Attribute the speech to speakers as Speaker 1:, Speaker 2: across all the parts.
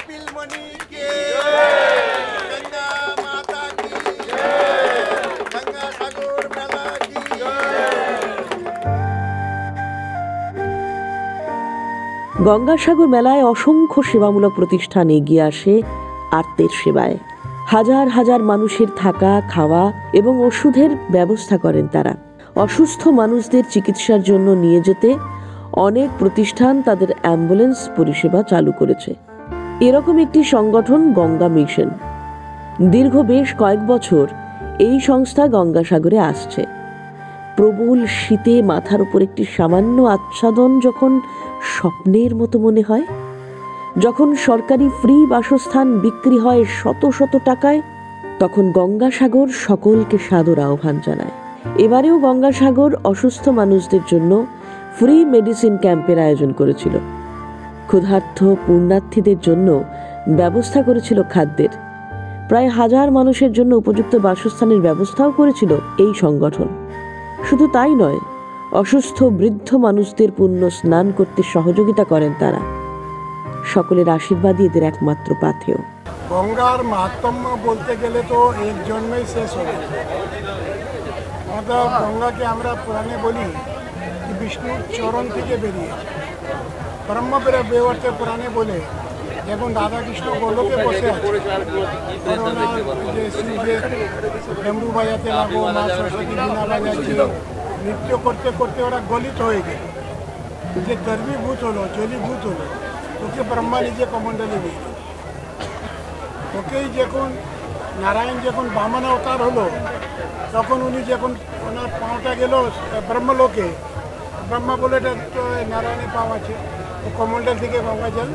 Speaker 1: कपिल मुनि के गंगा माता की गंगा सागर मेला की
Speaker 2: গঙ্গাসাগর মেলায় অসংখ্য সেবামূলক প্রতিষ্ঠান এগিয়ে আসে আর্তের সেবায়। হাজার হাজার মানুষের থাকা, খাওয়া এবং ওষুধের ব্যবস্থা করেন তারা। অসুস্থ মানুষদের চিকিৎসার জন্য নিয়ে যেতে অনেক প্রতিষ্ঠান তাদের অ্যাম্বুলেন্স পরিষেবা চালু করেছে। এরকম একটি সংগঠন গঙ্গা মিশন। দীর্ঘ বেশ কয়েক বছর এই সংস্থা গঙ্গাসাগরে আসছে। প্রবল শীতে মাথার উপর একটি সামান্য আচ্ছাদন যখন স্বপ্নের মতো মনে হয়, যখন সরকারি ফ্রি বাসস্থান বিক্রি হয় শত শত টাকায়, তখন গঙ্গাসাগর সকলকে সাদর আহ্বান জানায়। এবারেও গঙ্গাসাগর অসুস্থ মানুষদের জন্য ফ্রি মেডিসিন ক্যাম্পের আয়োজন করেছিল। ক্ষুধার্ত পুণ্যার্থীদের জন্য ব্যবস্থা করেছিল খাদ্যের। প্রায় 1000 মানুষের জন্য উপযুক্ত বাসস্থানের ব্যবস্থাও করেছিল এই সংগঠন। শুধু তাই নয়, অসুস্থ বৃদ্ধ মানুষদের পুণ্য স্নান করতে সহযোগিতা করেন তারা। সকলের আশীর্বাদই এদের একমাত্র পাথেয়।
Speaker 3: গঙ্গার মাহাত্ম্য বলতে গেলে তো এক জন্মেই শেষ হবে। অর্থাৎ গঙ্গাকে আমরা পুরাণে বলি कि विष्णु चरण থেকে বেরিয়েছে। ব্রহ্মবেরা বেওয়ার্তে পুরাণে বলে যখন রাধা কৃষ্ণ গোলকে বসে আছে, যে শিবকে ডমরু বাজাতে লাগো, মা সরস্বতী বীণা বাজাচ্ছে, নৃত্য করতে করতে ওরা গলিত হয়ে গেল। যে দ্রবীভূত হলো, জলীভূত হলো, ওকে ব্রহ্মা নিজে কমণ্ডলে দিয়ে দিল। ওকেই যখন নারায়ণ যখন বামন অবতার হলো, তখন উনি যখন ওনার পাওটা গেল ব্রহ্মলোকে, ব্রহ্মা বলে এটা তো নারায়ণের পাও আছে, ও কমণ্ডল থেকে গঙ্গা জল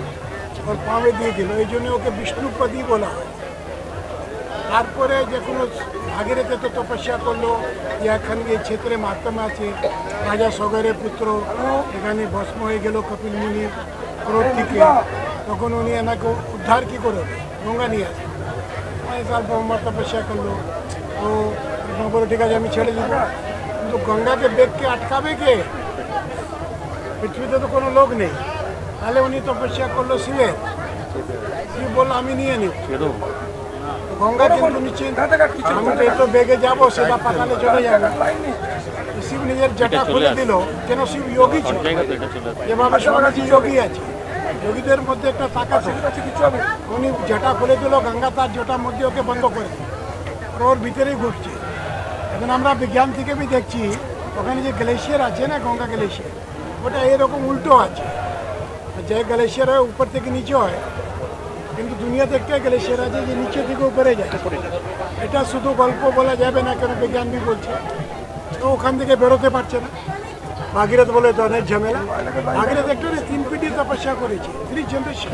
Speaker 3: ওর পাওয়ে দিয়ে দিল। এই জন্য ওকে বিষ্ণুপতি বলা হয়। তারপরে যখন ভাগীরথী তো তপস্যা করলো, যে এখানে এই ক্ষেত্রে মাহাত্ম্য আছে, রাজা সগরের পুত্র এখানে ভস্ম হয়ে গেল কপিল মুনির ক্রোধ থেকে, তখন উনি এনাকে উদ্ধার কী করে গঙ্গা নিয়ে আসে। 5 সাল ব্রহ্মা তপস্যা করলো, তো বলে ঠিক আছে আমি ছেড়ে দিব, কিন্তু গঙ্গাকে বেগকে আটকাবে কে? পৃথিবীতে তো কোনো লোক নেই। তাহলে উনি তপস্যা করলো শিবের। শিব বললো আমি নিয়ে নিব। গঙ্গা কিন্তু নিশ্চিন্ত, আমি তো একটু বেগে যাবো, সেটা পাতালে চলে যাবে। শিব নিজের জটা খুলে দিল, কেন শিব যোগী ছিল। যেভাবে সবাই যোগী আছে, যোগীদের মধ্যে একটা তাকাত আছে, উনি জটা খুলে দিল, গঙ্গা তার জটার মধ্যে ওকে বন্ধ করে দিল, ওর ভিতরেই ঘুরছে। এখন আমরা বিজ্ঞান থেকে भी দেখছি, ওখানে যে গ্লেশিয়ার আছে না, গঙ্গা গ্লেশিয়ার, ওটা এরকম উল্টো আছে। যে গ্লেশিয়ার হয় উপর থেকে নিচে হয়, কিন্তু দুনিয়াতে একটা গ্লেশিয়ার আছে যে নিচে থেকে উপরে যায়। এটা শুধু গল্প বলা যাবে না, কেন বিজ্ঞান भी বলছে। তো ওখান থেকে বেরোতে পারছে না। ভাগীরথ বলে তো অনেক ঝামেলা। ভাগীরথ একটা 3 পিটি তপস্যা করেছে, 3 জেনারেশন।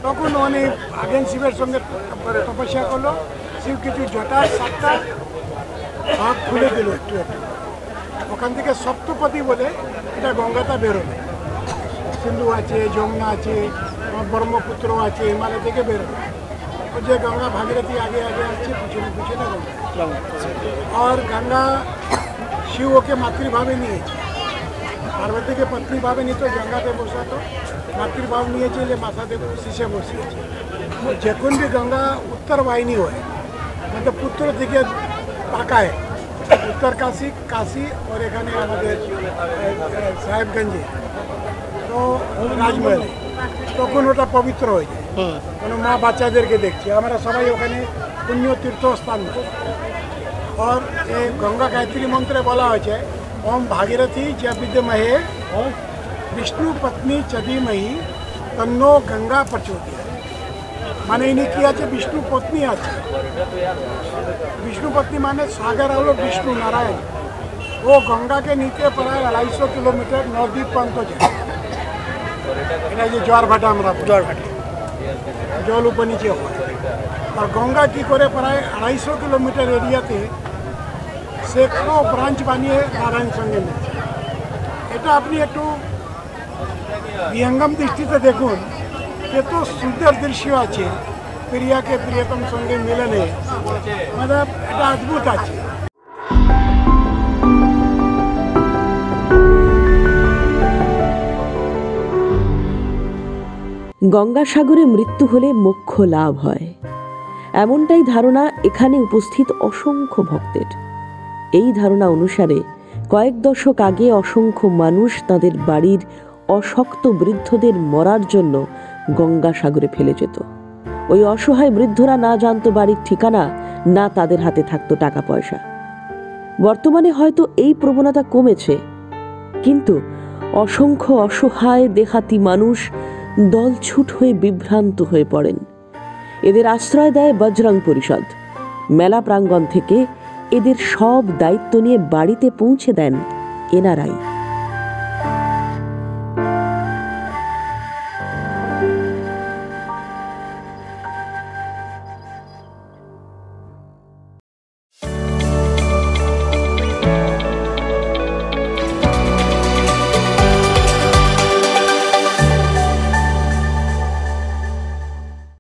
Speaker 3: তখন অনেক আগেন শিবের সঙ্গে তপস্যা করলো, শিব কিছু জটার 7টা ভাগ খুলে দিল একটু একটু। ওখান থেকে সপ্তপতি বলে এটা গঙ্গাটা বেরোবে। সিন্ধু আছে, যমুনা আছে, ব্রহ্মপুত্র আছে, হিমালয় থেকে বেরোবে। और जो गंगा भागीरथी आगे आगे अच्छे पीछे पीछे ना गंगा, और गंगा शिव के मातृभावे नहीं है, पार्वती के पत्नी भावे नहीं, तो गंगा पे बसा तो मातृभाव नहीं है, माथा दे शीशे बसी है। जखन भी गंगा उत्तर वाहिनी हो, मतलब पुत्र दिखे पाका है, उत्तर काशी काशी और एखाने साहेबगंजे तो राजमहल, তখন ওটা পবিত্র হয়ে যায়। কোনো মা বাচ্চাদেরকে দেখছি আমরা সবাই ওখানে পুণ্য তীর্থস্থান। और ये गंगा गायत्री मंत्रे बोला है ओम भागीरथी च विद्महे विष्णु पत्नी चदीमही तन्नो गंगा प्रचोदयात्। माने इन्हें किया विष्णु पत्नी আছে। विष्णु पत्नी माने सागर हलो विष्णु नारायण, वो गंगा के नीचे प्राय 250 किलोमीटर नवद्वीप प्रांत जाए। এটা যে জোয়ার ভাটা, আমরা জোয়ার ভাটা জল উপর নিচে হয়। আর গঙ্গা কী করে প্রায় 250 কিলোমিটার এরিয়াতে সেকড়ো ব্রাঞ্চ বানিয়ে নারায়ণ সঙ্গে মিলছে। এটা আপনি একটু বিহঙ্গম দৃষ্টিতে দেখুন, এত সুন্দর দৃশ্য আছে প্রিয়াকে প্রিয়তম সঙ্গে মিলনে, মানে এটা অদ্ভুত আছে।
Speaker 2: গঙ্গাসাগরে মৃত্যু হলে মোক্ষ লাভ হয়, এমনটাই ধারণা এখানে উপস্থিত অসংখ্য ভক্তের। এই ধারণা অনুসারে কয়েক দশক আগে অসংখ্য মানুষ তাদের বাড়ির অশক্ত বৃদ্ধদের মরার জন্য গঙ্গাসাগরে ফেলে যেত। ওই অসহায় বৃদ্ধরা না জানতো বাড়ির ঠিকানা, না তাদের হাতে থাকতো টাকা পয়সা। বর্তমানে হয়তো এই প্রবণতা কমেছে, কিন্তু অসংখ্য অসহায় দেহাতি মানুষ দলছুট হয়ে বিভ্রান্ত হয়ে পড়েন। এদের আশ্রয় দেয় বজরং পরিষদ। মেলা প্রাঙ্গণ থেকে এদের সব দায়িত্ব নিয়ে বাড়িতে পৌঁছে দেন এনারাই।